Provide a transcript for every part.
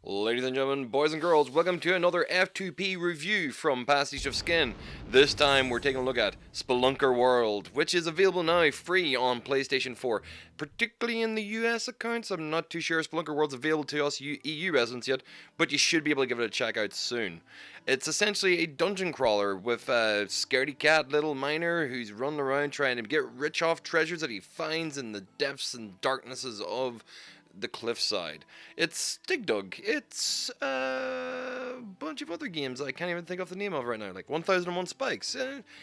Ladies and gentlemen, boys and girls, welcome to another F2P review from PasticheofSkin. This time we're taking a look at Spelunker World, which is available now free on PlayStation 4, particularly in the US accounts. I'm not too sure Spelunker World's available to us EU residents yet, but you should be able to give it a check out soon. It's essentially a dungeon crawler with a scaredy cat little miner who's running around trying to get rich off treasures that he finds in the depths and darknesses of the cliffside. It's Dig Dug. It's a bunch of other games I can't even think of the name of right now, like 1001 Spikes.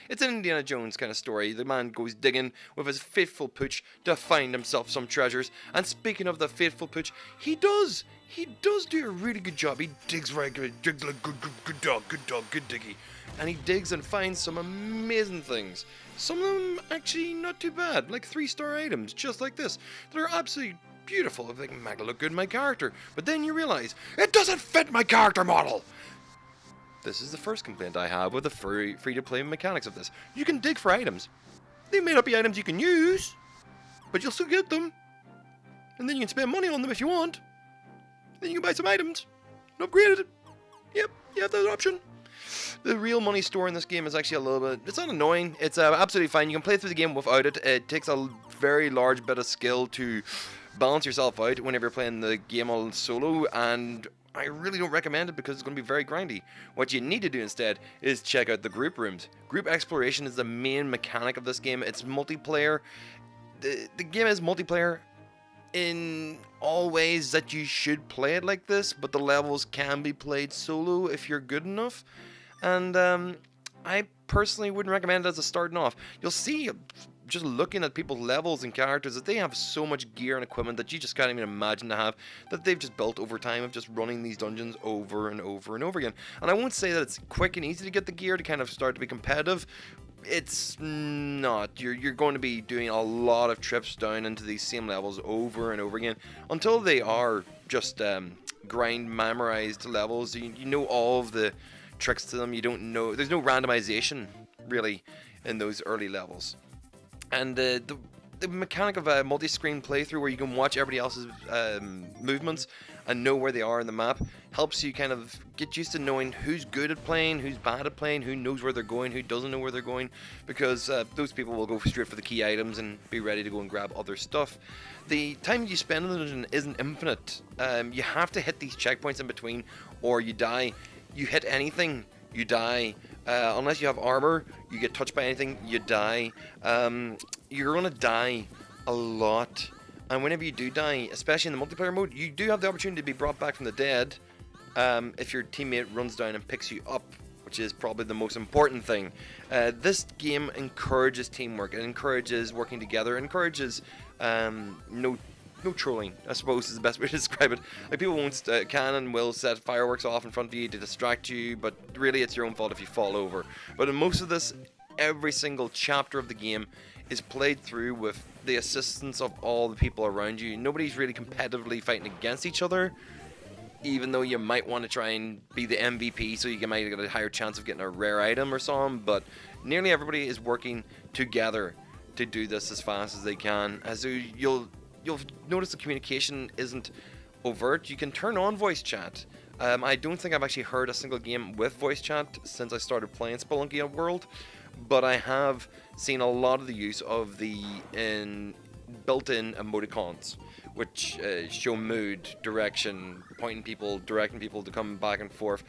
It's an Indiana Jones kind of story. The man goes digging with his faithful pooch to find himself some treasures. And speaking of the faithful pooch, he does do a really good job. He digs right good, digs like good dog, good diggy. And he digs and finds some amazing things. Some of them actually not too bad, like 3-star items, just like this. They're absolutely beautiful. They can make it look good in my character. But then you realize, it doesn't fit my character model! This is the first complaint I have with the free-to-play mechanics of this. You can dig for items. They may not be items you can use, but you'll still get them. And then you can spend money on them if you want. Then you can buy some items and upgrade it. Yep, you have that option. The real money store in this game is actually a little bit, it's not annoying, it's absolutely fine. You can play through the game without it. It takes a very large bit of skill to balance yourself out whenever you're playing the game on solo, and I really don't recommend it because it's going to be very grindy. What you need to do instead is check out the group rooms. Group exploration is the main mechanic of this game. It's multiplayer. The game is multiplayer in all ways that you should play it like this, but the levels can be played solo if you're good enough. And I personally wouldn't recommend it as a starting off. You'll see, just looking at people's levels and characters, that they have so much gear and equipment that you just can't even imagine to have, that they've just built over time of just running these dungeons over and over and over again. And I won't say that it's quick and easy to get the gear to kind of start to be competitive. It's not. You're going to be doing a lot of trips down into these same levels over and over again until they are just grind memorized levels. You know all of the tricks to them. You don't know, there's no randomization really in those early levels. And the mechanic of a multi-screen playthrough where you can watch everybody else's movements and know where they are in the map helps you kind of get used to knowing who's good at playing, who's bad at playing, who knows where they're going, who doesn't know where they're going, because those people will go straight for the key items and be ready to go and grab other stuff. The time you spend in the dungeon isn't infinite. You have to hit these checkpoints in between or you die. You hit anything, you die. Unless you have armor, you get touched by anything, you die. You're gonna die a lot, and whenever you do die, especially in the multiplayer mode, you do have the opportunity to be brought back from the dead if your teammate runs down and picks you up, which is probably the most important thing. This game encourages teamwork, it encourages working together, it encourages no trolling, I suppose is the best way to describe it. Like, people can and will set fireworks off in front of you to distract you, but really it's your own fault if you fall over. But in most of this, every single chapter of the game is played through with the assistance of all the people around you. Nobody's really competitively fighting against each other, even though you might want to try and be the MVP so you might get a higher chance of getting a rare item or something, but nearly everybody is working together to do this as fast as they can. As you'll notice the communication isn't overt. You can turn on voice chat. I don't think I've actually heard a single game with voice chat since I started playing Spelunker World, but I have seen a lot of the use of the built-in emoticons, which show mood, direction, pointing people, directing people to come back and forth.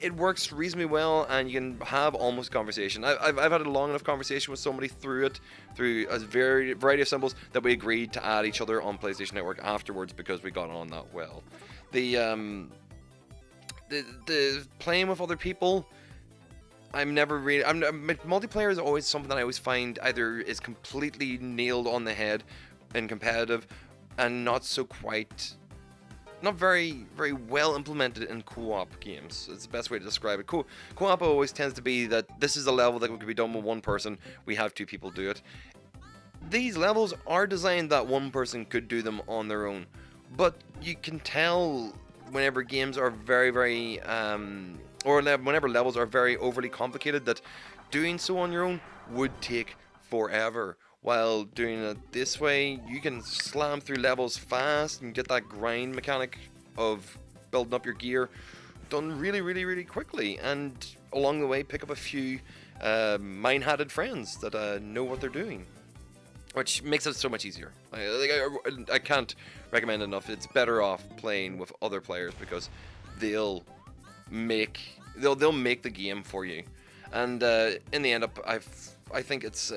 It works reasonably well, and you can have almost conversation. I've had a long enough conversation with somebody through a variety of symbols that we agreed to add each other on PlayStation Network afterwards because we got on that well. The playing with other people, multiplayer is always something that I always find either is completely nailed on the head in competitive and not very, very well implemented in co-op games. It's the best way to describe it. Co-op always tends to be that this is a level that could be done with one person, we have two people do it. These levels are designed that one person could do them on their own, but you can tell whenever games are very, or whenever levels are very overly complicated, that doing so on your own would take forever. While doing it this way, you can slam through levels fast and get that grind mechanic of building up your gear done really quickly, and along the way pick up a few mine-hatted friends that know what they're doing, which makes it so much easier. I can't recommend enough. It's better off playing with other players because they'll make the game for you. And in the end, I think it's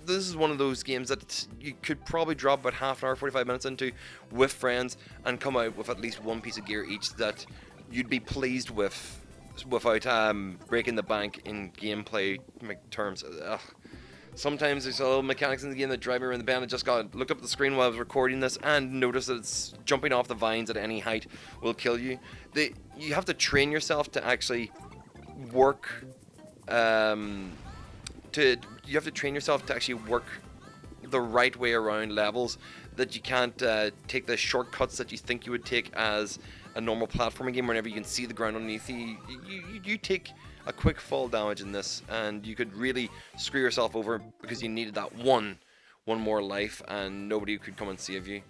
this is one of those games that you could probably drop about half an hour, 45 minutes into with friends and come out with at least one piece of gear each that you'd be pleased with without breaking the bank in gameplay terms. Sometimes there's little mechanics in the game that drive me around the bend. I just looked up at the screen while I was recording this and noticed that it's jumping off the vines at any height will kill you. You have to train yourself to actually work. You have to train yourself to actually work the right way around levels. That you can't take the shortcuts that you think you would take as a normal platforming game. Whenever you can see the ground underneath you, you take a quick fall damage in this, and you could really screw yourself over because you needed that one more life, and nobody could come and save you.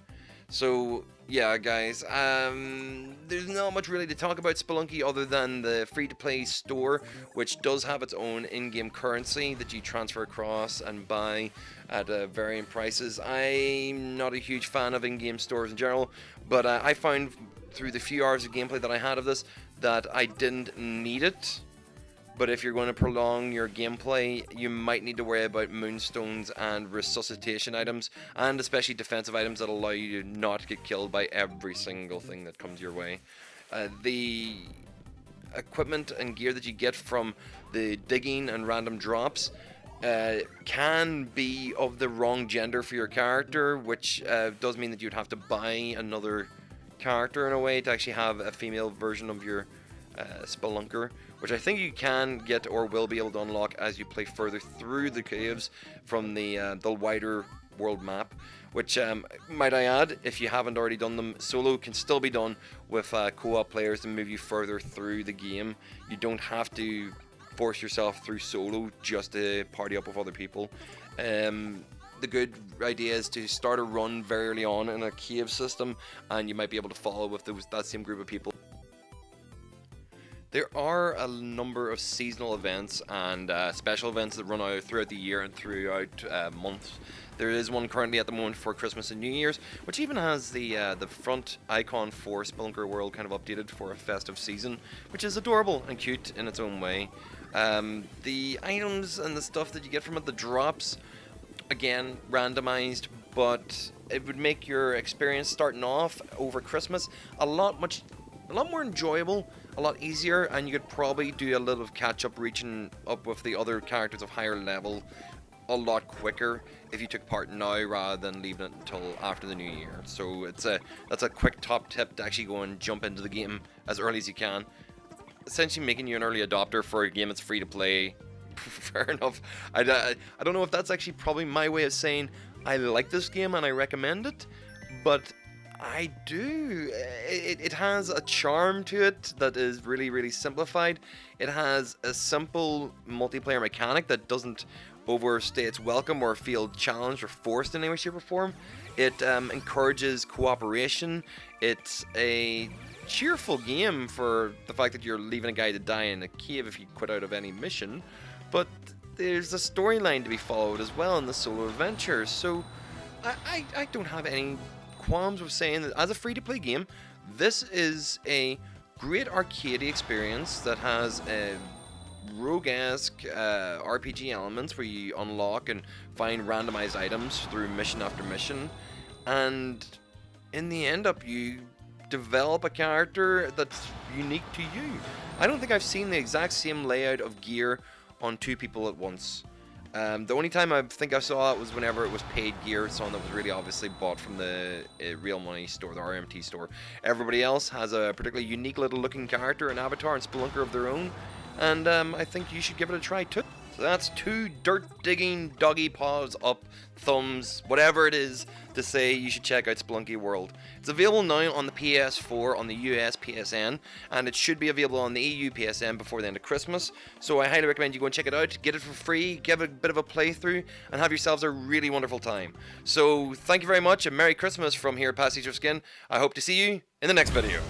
So yeah, guys, there's not much really to talk about Spelunky other than the free-to-play store, which does have its own in-game currency that you transfer across and buy at varying prices. I'm not a huge fan of in-game stores in general, but I found through the few hours of gameplay that I had of this that I didn't need it. But if you're going to prolong your gameplay, you might need to worry about moonstones and resuscitation items, and especially defensive items that allow you to not get killed by every single thing that comes your way. The equipment and gear that you get from the digging and random drops can be of the wrong gender for your character, which does mean that you'd have to buy another character in a way to actually have a female version of your Spelunker, which I think you can get or will be able to unlock as you play further through the caves from the wider world map, which might I add, if you haven't already done them, solo can still be done with co-op players to move you further through the game. You don't have to force yourself through solo just to party up with other people. The good idea is to start a run very early on in a cave system, and you might be able to follow with that same group of people. There are a number of seasonal events and special events that run out throughout the year and throughout months. There is one currently at the moment for Christmas and New Year's, which even has the front icon for Spelunker World kind of updated for a festive season, which is adorable and cute in its own way. The items and the stuff that you get from it, the drops, again, randomized, but it would make your experience starting off over Christmas a lot more enjoyable, a lot easier, and you could probably do a little catch-up reaching up with the other characters of higher level a lot quicker if you took part now rather than leaving it until after the new year. So that's a quick top tip to actually go and jump into the game as early as you can. Essentially making you an early adopter for a game that's free to play. Fair enough. I don't know if that's actually probably my way of saying I like this game and I recommend it, but I do. It has a charm to it that is really simplified. It has a simple multiplayer mechanic that doesn't overstay its welcome or feel challenged or forced in any way, shape, or form. It encourages cooperation. It's a cheerful game for the fact that you're leaving a guy to die in a cave if you quit out of any mission. But there's a storyline to be followed as well in the solo adventure. So I don't have any qualms with saying that as a free-to-play game, this is a great arcadey experience that has rogue-esque RPG elements where you unlock and find randomized items through mission after mission, and in the end up you develop a character that's unique to you. I don't think I've seen the exact same layout of gear on two people at once. The only time I think I saw it was whenever it was paid gear, something that was really obviously bought from the real money store, the RMT store. Everybody else has a particularly unique little looking character, an avatar and Spelunker of their own, and I think you should give it a try too. So that's 2 dirt digging doggy paws up, thumbs, whatever it is, to say you should check out Spelunky World. It's available now on the PS4, on the US PSN, and it should be available on the EU PSN before the end of Christmas. So I highly recommend you go and check it out, get it for free, give it a bit of a playthrough, and have yourselves a really wonderful time. So thank you very much, and Merry Christmas from here at PasticheofSkin. I hope to see you in the next video.